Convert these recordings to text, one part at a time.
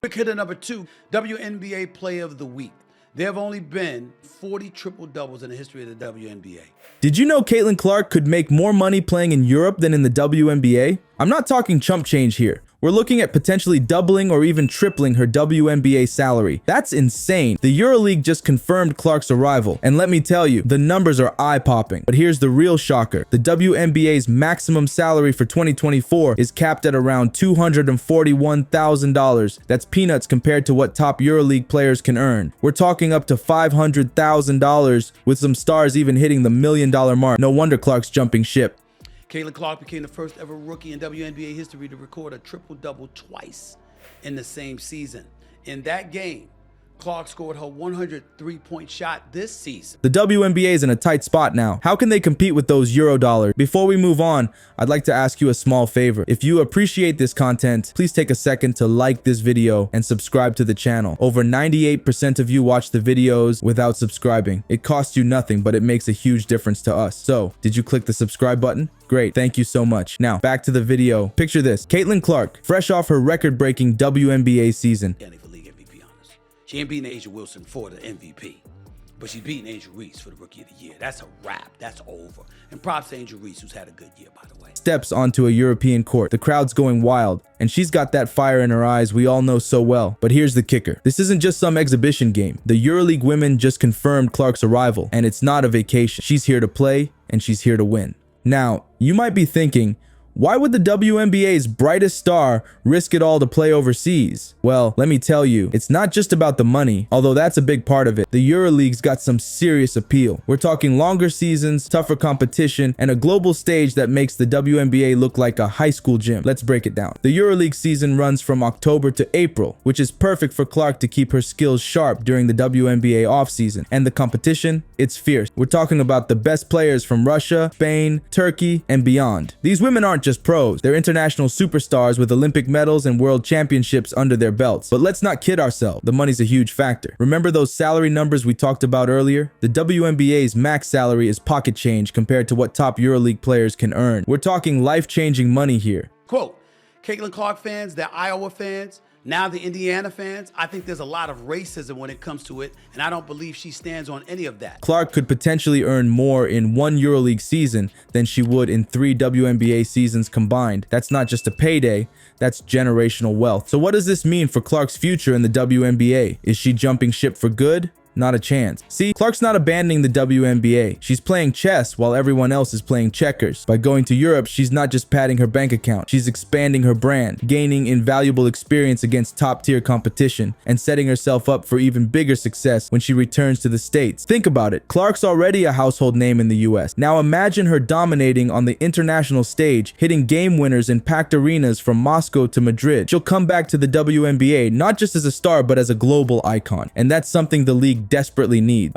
Quick hitter number 2, WNBA Player of the Week. There have only been 40 triple-doubles in the history of the WNBA. Did you know Caitlin Clark could make more money playing in Europe than in the WNBA? I'm not talking chump change here. We're looking at potentially doubling or even tripling her WNBA salary. That's insane. The Euroleague just confirmed Clark's arrival, and let me tell you, the numbers are eye-popping. But here's the real shocker. The WNBA's maximum salary for 2024 is capped at around $241,000. That's peanuts compared to what top Euroleague players can earn. We're talking up to $500,000, with some stars even hitting the $1 million mark. No wonder Clark's jumping ship. Caitlin Clark became the first ever rookie in WNBA history to record a triple-double twice in the same season. In that game, Clark scored her 103-point shot this season. The WNBA is in a tight spot now. How can they compete with those Euro dollars? Before we move on, I'd like to ask you a small favor. If you appreciate this content, please take a second to like this video and subscribe to the channel. Over 98% of you watch the videos without subscribing. It costs you nothing, but it makes a huge difference to us. So, did you click the subscribe button? Great, thank you so much. Now, back to the video. Picture this, Caitlin Clark, fresh off her record-breaking WNBA season. She ain't beating Asia Wilson for the MVP, but she's beating Angel Reese for the Rookie of the Year. That's a wrap. That's over. And props to Angel Reese, who's had a good year, by the way. Steps onto a European court. The crowd's going wild, and she's got that fire in her eyes we all know so well. But here's the kicker. This isn't just some exhibition game. The EuroLeague women just confirmed Clark's arrival, and it's not a vacation. She's here to play, and she's here to win. Now, you might be thinking, why would the WNBA's brightest star risk it all to play overseas? Well, let me tell you, it's not just about the money, although that's a big part of it. The EuroLeague's got some serious appeal. We're talking longer seasons, tougher competition, and a global stage that makes the WNBA look like a high school gym. Let's break it down. The EuroLeague season runs from October to April, which is perfect for Clark to keep her skills sharp during the WNBA offseason. And the competition, it's fierce. We're talking about the best players from Russia, Spain, Turkey, and beyond. These women aren't just pros. They're international superstars with Olympic medals and world championships under their belts. But let's not kid ourselves. The money's a huge factor. Remember those salary numbers we talked about earlier? The WNBA's max salary is pocket change compared to what top EuroLeague players can earn. We're talking life-changing money here. Quote, Caitlin Clark fans, the Iowa fans, now the Indiana fans, I think there's a lot of racism when it comes to it, and I don't believe she stands on any of that. Clark could potentially earn more in one EuroLeague season than she would in 3 WNBA seasons combined. That's not just a payday, that's generational wealth. So what does this mean for Clark's future in the WNBA? Is she jumping ship for good? Not a chance. See, Clark's not abandoning the WNBA. She's playing chess while everyone else is playing checkers. By going to Europe, she's not just padding her bank account. She's expanding her brand, gaining invaluable experience against top-tier competition, and setting herself up for even bigger success when she returns to the States. Think about it. Clark's already a household name in the US. Now imagine her dominating on the international stage, hitting game winners in packed arenas from Moscow to Madrid. She'll come back to the WNBA, not just as a star, but as a global icon. And that's something the league desperately need.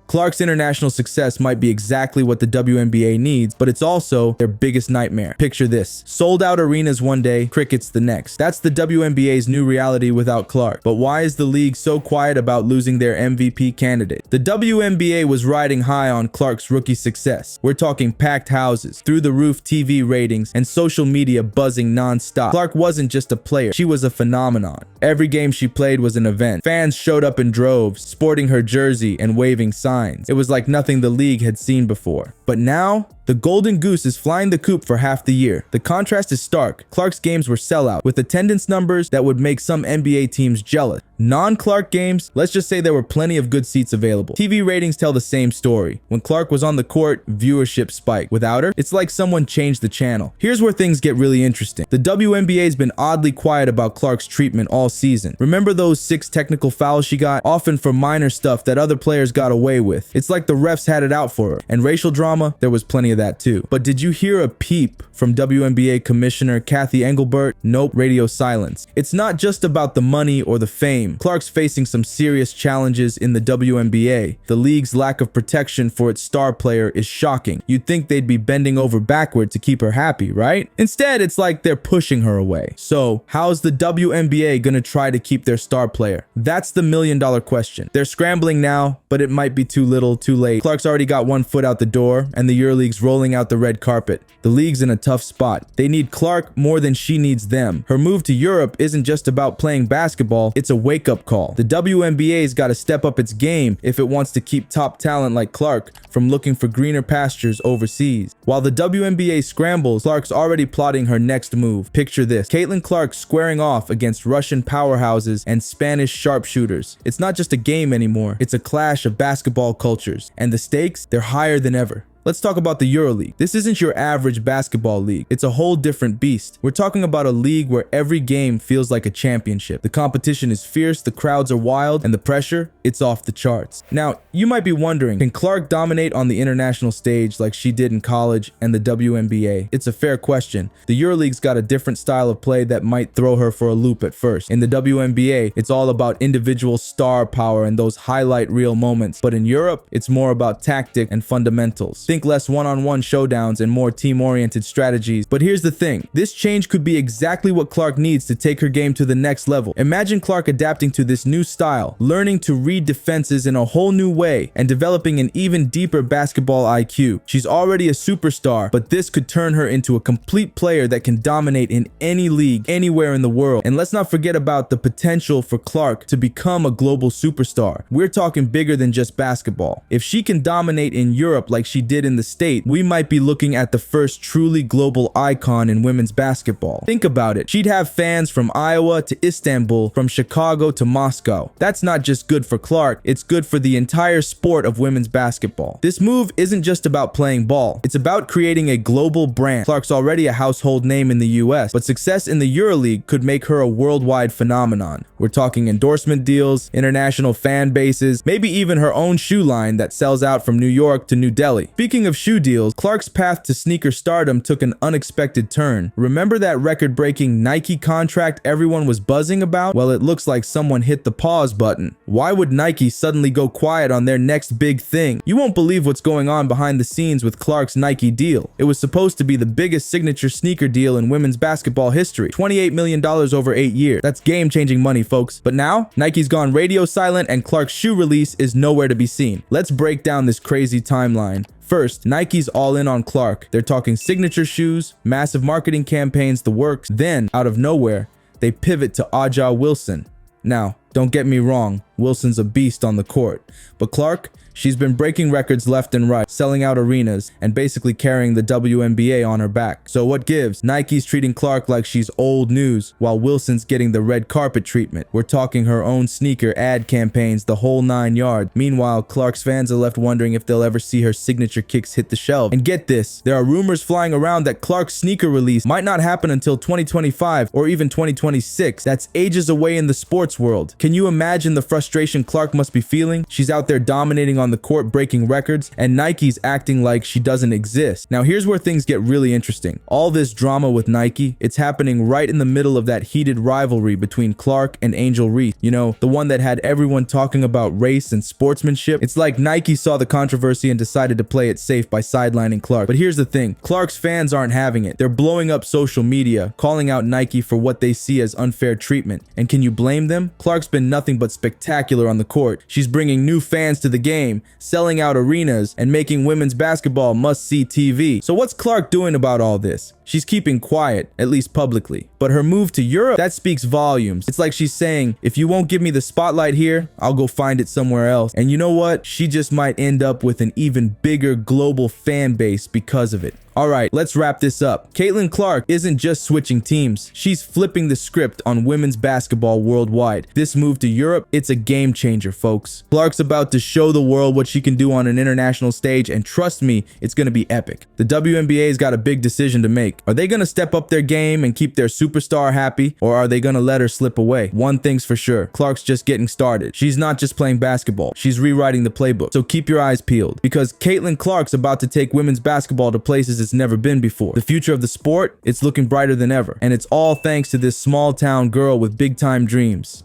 Clark's international success might be exactly what the WNBA needs, but it's also their biggest nightmare. Picture this. Sold out arenas one day, crickets the next. That's the WNBA's new reality without Clark. But why is the league so quiet about losing their MVP candidate? The WNBA was riding high on Clark's rookie success. We're talking packed houses, through-the-roof TV ratings, and social media buzzing non-stop. Clark wasn't just a player, she was a phenomenon. Every game she played was an event. Fans showed up in droves, sporting her jersey and waving signs. It was like nothing the league had seen before. But now, the Golden Goose is flying the coop for half the year. The contrast is stark. Clark's games were sellout, with attendance numbers that would make some NBA teams jealous. Non-Clark games, let's just say there were plenty of good seats available. TV ratings tell the same story. When Clark was on the court, viewership spiked. Without her, it's like someone changed the channel. Here's where things get really interesting. The WNBA's been oddly quiet about Clark's treatment all season. Remember those 6 technical fouls she got? Often for minor stuff that other players got away with. It's like the refs had it out for her. And racial drama, there was plenty of that too. But did you hear a peep from WNBA Commissioner Kathy Engelbert? Nope, radio silence. It's not just about the money or the fame. Clark's facing some serious challenges in the WNBA. The league's lack of protection for its star player is shocking. You'd think they'd be bending over backward to keep her happy, right? Instead, it's like they're pushing her away. So, how's the WNBA gonna try to keep their star player? That's the million-dollar question. They're scrambling now, but it might be too little, too late. Clark's already got one foot out the door, and the EuroLeague's rolling out the red carpet. The league's in a tough spot. They need Clark more than she needs them. Her move to Europe isn't just about playing basketball, it's a wake-up call. The WNBA's got to step up its game if it wants to keep top talent like Clark from looking for greener pastures overseas. While the WNBA scrambles, Clark's already plotting her next move. Picture this: Caitlin Clark squaring off against Russian powerhouses and Spanish sharpshooters. It's not just a game anymore, it's a clash of basketball cultures. And the stakes, they're higher than ever. Let's talk about the Euroleague. This isn't your average basketball league. It's a whole different beast. We're talking about a league where every game feels like a championship. The competition is fierce, the crowds are wild, and the pressure, it's off the charts. Now, you might be wondering, can Clark dominate on the international stage like she did in college and the WNBA? It's a fair question. The Euroleague's got a different style of play that might throw her for a loop at first. In the WNBA, it's all about individual star power and those highlight reel moments. But in Europe, it's more about tactic and fundamentals. Think less one-on-one showdowns and more team-oriented strategies. But here's the thing, this change could be exactly what Clark needs to take her game to the next level. Imagine Clark adapting to this new style, learning to read defenses in a whole new way, and developing an even deeper basketball IQ. She's already a superstar, but this could turn her into a complete player that can dominate in any league, anywhere in the world. And let's not forget about the potential for Clark to become a global superstar. We're talking bigger than just basketball. If she can dominate in Europe like she did in the state, we might be looking at the first truly global icon in women's basketball. Think about it. She'd have fans from Iowa to Istanbul, from Chicago to Moscow. That's not just good for Clark, it's good for the entire sport of women's basketball. This move isn't just about playing ball, it's about creating a global brand. Clark's already a household name in the US, but success in the Euroleague could make her a worldwide phenomenon. We're talking endorsement deals, international fan bases, maybe even her own shoe line that sells out from New York to New Delhi. Speaking of shoe deals, Clark's path to sneaker stardom took an unexpected turn. Remember that record-breaking Nike contract everyone was buzzing about? Well, it looks like someone hit the pause button. Why would Nike suddenly go quiet on their next big thing? You won't believe what's going on behind the scenes with Clark's Nike deal. It was supposed to be the biggest signature sneaker deal in women's basketball history. $28 million over 8 years. That's game-changing money, folks. But now, Nike's gone radio silent and Clark's shoe release is nowhere to be seen. Let's break down this crazy timeline. First, Nike's all in on Clark. They're talking signature shoes, massive marketing campaigns, the works. Then, out of nowhere, they pivot to Aja Wilson. Now, don't get me wrong, Wilson's a beast on the court. But Clark, she's been breaking records left and right, selling out arenas, and basically carrying the WNBA on her back. So what gives? Nike's treating Clark like she's old news, while Wilson's getting the red carpet treatment. We're talking her own sneaker ad campaigns, the whole 9 yards. Meanwhile, Clark's fans are left wondering if they'll ever see her signature kicks hit the shelf. And get this, there are rumors flying around that Clark's sneaker release might not happen until 2025 or even 2026. That's ages away in the sports world. Can you imagine the frustration Clark must be feeling? She's out there dominating on the court, breaking records, and Nike's acting like she doesn't exist. Now here's where things get really interesting. All this drama with Nike, it's happening right in the middle of that heated rivalry between Clark and Angel Reese. You know, the one that had everyone talking about race and sportsmanship. It's like Nike saw the controversy and decided to play it safe by sidelining Clark. But here's the thing, Clark's fans aren't having it. They're blowing up social media, calling out Nike for what they see as unfair treatment. And can you blame them? Clark's been nothing but spectacular on the court. She's bringing new fans to the game, selling out arenas, and making women's basketball must-see TV. So what's Clark doing about all this? She's keeping quiet, at least publicly. But her move to Europe, that speaks volumes. It's like she's saying, if you won't give me the spotlight here, I'll go find it somewhere else. And you know what? She just might end up with an even bigger global fan base because of it. Alright, let's wrap this up. Caitlin Clark isn't just switching teams, she's flipping the script on women's basketball worldwide. This move to Europe, it's a game changer, folks. Clark's about to show the world what she can do on an international stage, and trust me, it's gonna be epic. The WNBA's got a big decision to make. Are they gonna step up their game and keep their superstar happy, or are they gonna let her slip away? One thing's for sure, Clark's just getting started. She's not just playing basketball, she's rewriting the playbook. So keep your eyes peeled, because Caitlin Clark's about to take women's basketball to places it's never been before. The future of the sport, it's looking brighter than ever. And it's all thanks to this small town girl with big time dreams.